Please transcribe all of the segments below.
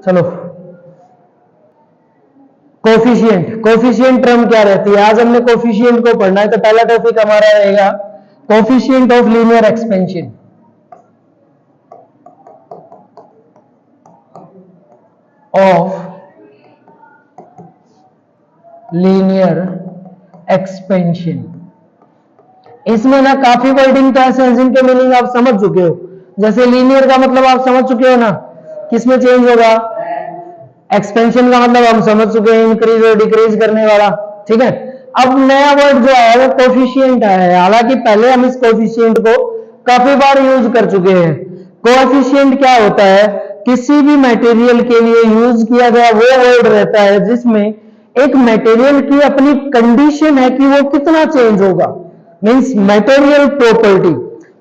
चलो, coefficient, coefficient term क्या रहती है? आज हमने कोफिशिएंट को पढ़ना है, तो पहला टॉपिक हमारा रहेगा coefficient of linear expansion. Linear expansion. इसमें ना काफी वर्डिंग तो ऐसे हैं जिनके मीनिंग आप समझ चुके हो। जैसे लीनियर का मतलब आप समझ चुके हो ना, किसमें चेंज होगा? एक्सपेंशन का मतलब हम समझ चुके हैं, इंक्रीज और डिक्रीज करने वाला। ठीक है, अब नया वर्ड जो है वो कोफिशिएंट है। हालांकि पहले हम इस कोफिशिएंट को काफी बार यूज कर चुके हैं। कोएफिशिएंट क्या होता है? किसी भी मटेरियल के लिए यूज किया गया वो वर्ड रहता है जिसमें एक मटेरियल की अपनी कंडीशन है कि वो कितना चेंज होगा। Means material property.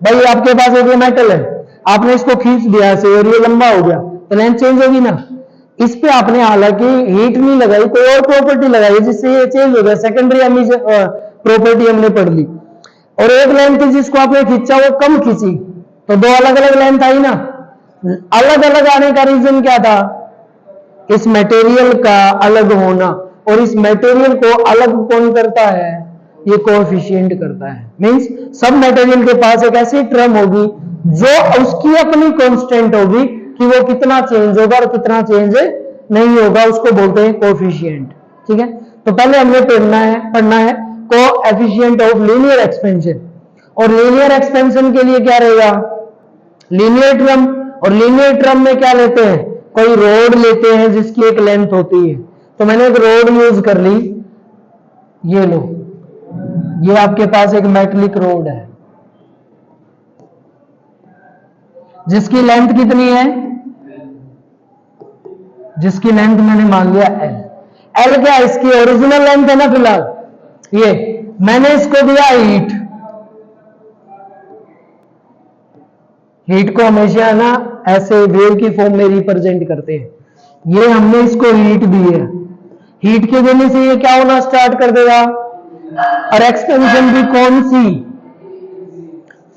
भाई आपके पास एक मेटल है, आपने इसको खींच दिया ऐसे और ये लंबा हो गया, तो लेंथ चेंज होगी ना। इस पे आपने हालांकि हीट नहीं लगाई, कोई और प्रॉपर्टी लगाई जिससे ये चेंज हो गया, सेकेंडरी प्रॉपर्टी हमने पढ़ ली। और एक लेंथ थी जिसको आपने खींचा वो कम खींची, तो दो अलग अलग लेंथ आई ना। अलग अलग आने का रीजन क्या था? इस मटेरियल का अलग होना। और इस मटेरियल को अलग कौन करता है? ये कोएफिशिएंट करता है। मींस सब मटेरियल के पास एक ऐसी टर्म होगी जो उसकी अपनी कांस्टेंट होगी कि वो कितना चेंज होगा और कितना चेंज नहीं होगा, उसको बोलते हैं कोएफिशिएंट। ठीक है, तो पहले हमने पढ़ना है कोएफिशिएंट ऑफ लीनियर एक्सपेंशन। और लीनियर एक्सपेंशन के लिए क्या रहेगा? Linear term. और लीनियर टर्म में क्या लेते हैं? कोई रोड लेते हैं जिसकी एक लेंथ होती है। तो मैंने एक रोड यूज कर ली, ये लो, ये आपके पास एक मेटलिक रोड है जिसकी लेंथ कितनी है? जिसकी लेंथ मैंने मान लिया एल। एल क्या है? इसकी ओरिजिनल लेंथ है ना फिलहाल। ये मैंने इसको दिया हीट। हीट को हमेशा ना ऐसे वेव की फॉर्म में रिप्रेजेंट करते हैं। ये हमने इसको हीट दी है, हीट के देने से ये क्या होना स्टार्ट कर देगा? और एक्सपेंशन भी कौन सी?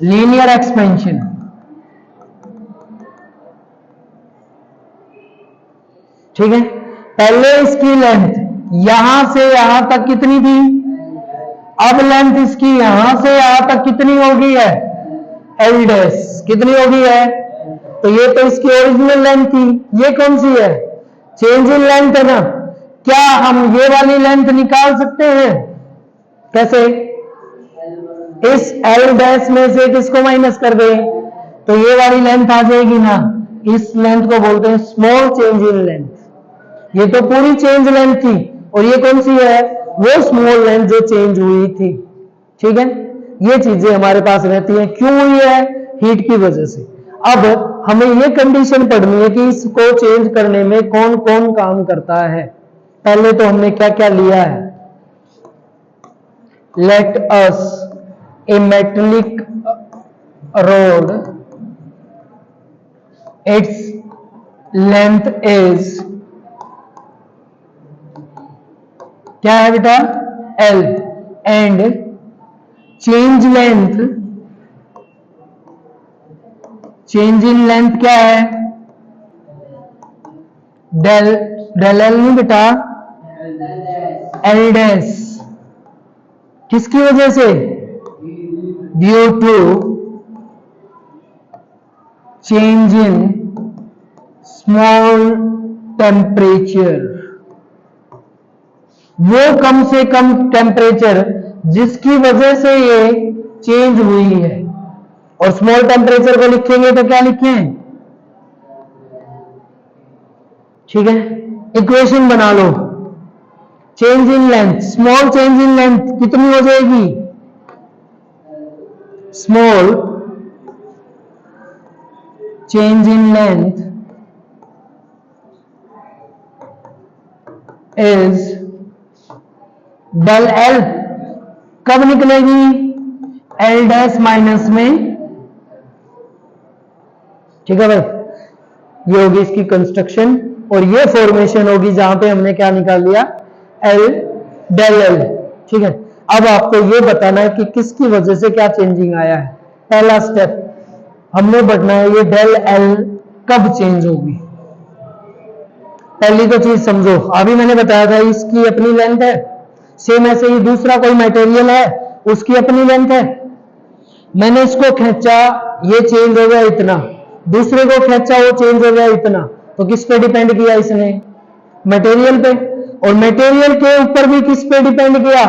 Linear expansion. ठीक है, पहले इसकी लेंथ यहां से यहां तक कितनी थी? अब लेंथ इसकी यहां से यहां तक कितनी हो गई है? एल डैश कितनी हो गई है? तो ये तो इसकी ओरिजिनल लेंथ थी, ये कौन सी है? चेंज इन लेंथ है ना। क्या हम ये वाली लेंथ निकाल सकते हैं? कैसे? इस एल डैश में से किसको माइनस कर दें तो ये वाली लेंथ आ जाएगी ना। इस लेंथ को बोलते हैं स्मॉल चेंज इन लेंथ। ये तो पूरी चेंज लेंथ थी और ये कौन सी है? वो स्मॉल लेंथ जो चेंज हुई थी। ठीक है, ये चीजें हमारे पास रहती हैं। क्यों हुई है? हीट की वजह से। अब हमें ये कंडीशन पढ़नी है कि इसको चेंज करने में कौन कौन काम करता है। पहले तो हमने क्या क्या लिया है? Let us A metallic road, its length is क्या है बेटा? L. And change in length क्या है? डेल एल नहीं बेटा, एल डैश। किसकी वजह से? Due to change in small temperature. वो कम से कम टेम्परेचर जिसकी वजह से ये चेंज हुई है। और स्मॉल टेम्परेचर को लिखेंगे तो क्या लिखें? ठीक है, इक्वेशन बना लो। Change in length, small change in length कितनी हो जाएगी? Small change in length is del L. कब निकलेगी? एल डैश माइनस में। ठीक है भाई, ये होगी इसकी कंस्ट्रक्शन और ये फॉर्मेशन होगी जहां पे हमने क्या निकाल लिया? L del L. ठीक है, अब आपको ये बताना है कि किसकी वजह से क्या चेंजिंग आया है। पहला स्टेप हमने बढ़ना है, ये डेल एल कब चेंज होगी। पहली तो चीज समझो, अभी मैंने बताया था इसकी अपनी लेंथ है, सेम ऐसे ही दूसरा कोई मटेरियल है उसकी अपनी लेंथ है, मैंने इसको खींचा ये चेंज हो गया इतना, दूसरे को खींचा वो चेंज हो गया इतना, तो किस पे डिपेंड किया इसने? मटेरियल पे। और मटेरियल के ऊपर भी किस पे डिपेंड किया?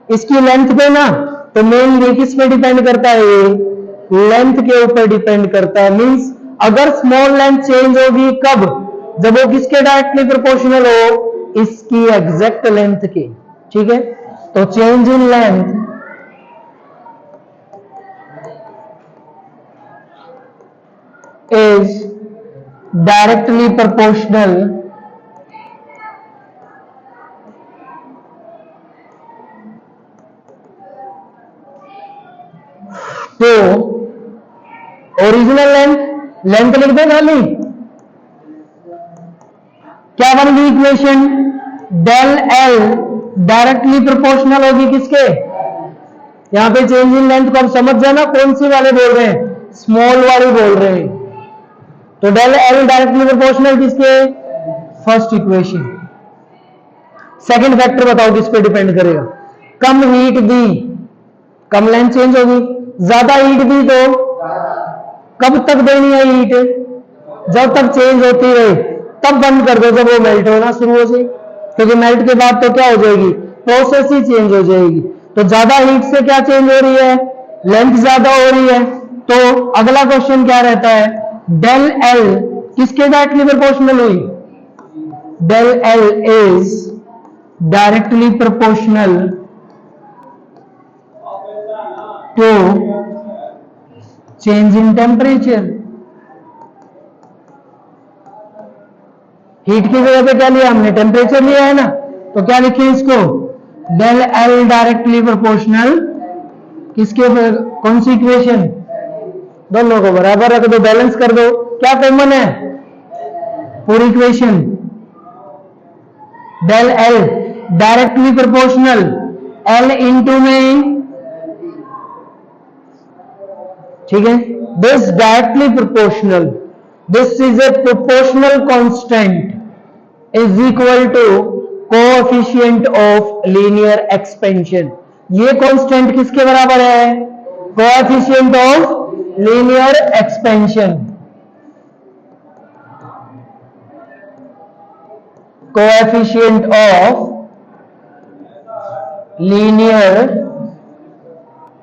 इसकी लेंथ पे ना, तो मेनली किस पे डिपेंड करता है? ये लेंथ के ऊपर डिपेंड करता है। मींस अगर स्मॉल लेंथ चेंज होगी कब? जब वो किसके डायरेक्टली प्रोपोर्शनल हो? इसकी एग्जैक्ट लेंथ के। ठीक है, तो change in length is directly proportional to original length. Length लिख दे खाली, क्या बन गई equation? Del L directly proportional होगी किसके? यहां पे चेंज इन लेंथ को आप समझ जाना कौन सी वाले बोल रहे हैं, स्मॉल वाली बोल रहे हैं। तो डेल एल डायरेक्टली प्रोपोर्शनल किसके? First equation. सेकंड फैक्टर बताओ किस पे डिपेंड करेगा? कम हीट दी, कम लेंथ चेंज होगी, ज्यादा हीट दी तो कब तक देनी है हीट? जब तक चेंज होती रहे, तब बंद कर दो जब वो मेल्ट होना शुरू हो जाए, क्योंकि मेल्ट के बाद तो क्या हो जाएगी? प्रोसेस ही चेंज हो जाएगी। तो ज्यादा हीट से क्या चेंज हो रही है? लेंथ ज्यादा हो रही है। तो अगला क्वेश्चन क्या रहता है? डेल एल किसके डायरेक्टली प्रोपोर्शनल हुई? Del L is directly proportional to change in temperature. Heat की जगह पे क्या लिया हमने? टेम्परेचर लिया है ना, तो क्या लिखे इसको? डेल एल डायरेक्टली प्रोपोर्शनल किसके? कौन सी इक्वेशन? दोनों को बराबर रख दो, बैलेंस कर दो। क्या कॉमन है? पूरी equation. Del L directly proportional L into में, ठीक है, this directly proportional, this is a proportional constant is equal to coefficient of linear expansion. ये कांस्टेंट किसके बराबर है? Coefficient of linear expansion. Coefficient of linear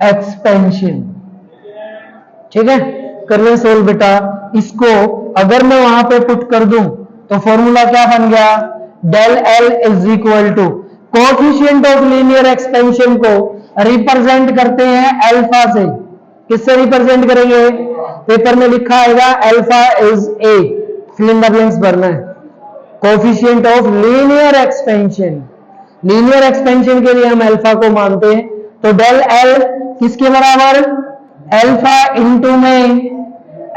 expansion. ठीक है, कर ले सोल्व बेटा। इसको अगर मैं वहां पे पुट कर दूं तो फॉर्मूला क्या बन गया? Del L is equal to coefficient of linear expansion को रिप्रेजेंट करते हैं अल्फा से। किससे रिप्रेजेंट करेंगे? पेपर में लिखा आएगा alpha is a, fill in the blanks भरना है। Coefficient of linear expansion, linear expansion के लिए हम अल्फा को मानते हैं। तो डेल एल किसके बराबर? अल्फा इंटू में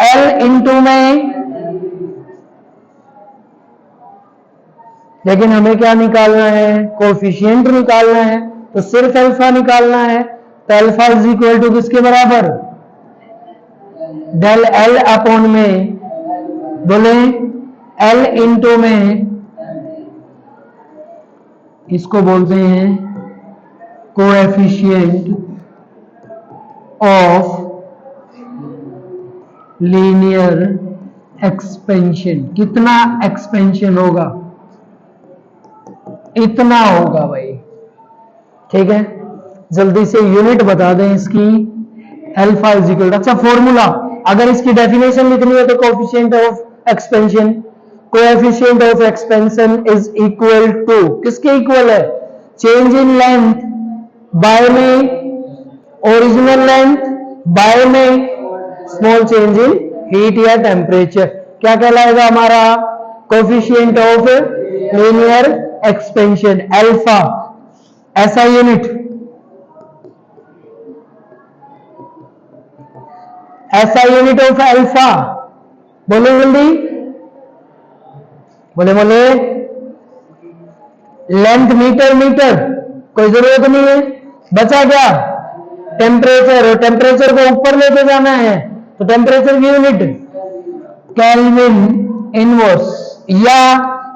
एल इंटू में, लेकिन हमें क्या निकालना है? कोएफिशिएंट निकालना है, तो सिर्फ अल्फा निकालना है। तो अल्फा इज इक्वल टू किसके बराबर? डेल एल अपॉन में, बोले एल इंटू में, इसको बोलते हैं कोएफिशिएंट ऑफ लीनियर एक्सपेंशन। कितना एक्सपेंशन होगा? इतना होगा भाई। ठीक है, जल्दी से यूनिट बता दें इसकी। अल्फा इज इक्वल, अच्छा फॉर्मूला अगर इसकी डेफिनेशन लिखनी है तो coefficient of expansion, coefficient of expansion is equal to, किसके इक्वल है? चेंज इन लेंथ बाय में ओरिजिनल लेंथ बाय में स्मॉल चेंज इन हीट या टेम्परेचर। क्या कहलाएगा हमारा? Coefficient of linear expansion alpha. ऐसा यूनिट, ऐसा यूनिट ऑफ अल्फा, बोलो जल्दी, बोले बोले। लेंथ मीटर, मीटर कोई जरूरत नहीं है, बचा क्या? टेम्परेचर, और टेम्परेचर को ऊपर लेके जाना है तो टेम्परेचर की यूनिट केल्विन इनवर्स, या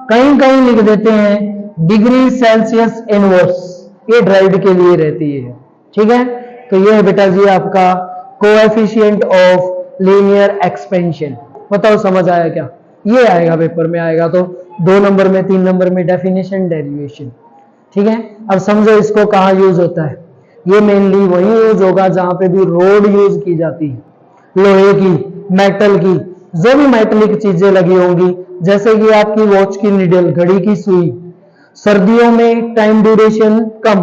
कहीं कहीं लिख देते हैं डिग्री सेल्सियस इनवर्स, ये ड्राइव्ड के लिए रहती है। ठीक है, तो ये है बेटा जी आपका कोएफिशिएंट ऑफ लीनियर एक्सपेंशन। बताओ समझ आया क्या? ये आएगा पेपर में, आएगा तो 2 नंबर में, 3 नंबर में डेफिनेशन डेरिवेशन। ठीक है, अब समझो इसको कहाँ यूज होता है। ये मेनली वही यूज होगा जहां पे भी रोड यूज की जाती है, लोहे की, मेटल की, जो भी मेटलिक चीजें लगी होंगी, जैसे कि आपकी वॉच की निडल, घड़ी की सुई। सर्दियों में टाइम ड्यूरेशन कम,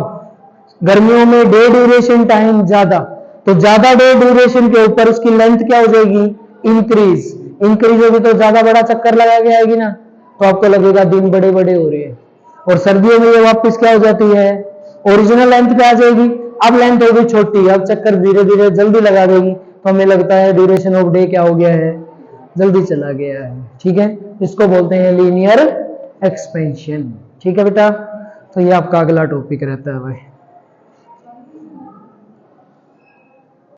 गर्मियों में डे ड्यूरेशन टाइम ज्यादा, तो ज्यादा डे ड्यूरेशन के ऊपर उसकी लेंथ क्या हो जाएगी? इंक्रीज। इंक्रीज होगी तो ज्यादा बड़ा चक्कर लगा के आएगी ना, तो आपको लगेगा दिन बड़े बड़े हो रहे हैं। और सर्दियों में ये वापस क्या हो जाती है? ओरिजिनल लेंथ पे आ जाएगी। अब लेंथ होगी छोटी, अब चक्कर धीरे धीरे जल्दी लगा देगी, तो हमें लगता है ड्यूरेशन ऑफ डे क्या हो गया है? जल्दी चला गया है। ठीक है, इसको बोलते हैं लीनियर एक्सपेंशन। ठीक है बेटा, तो ये आपका अगला टॉपिक रहता है भाई।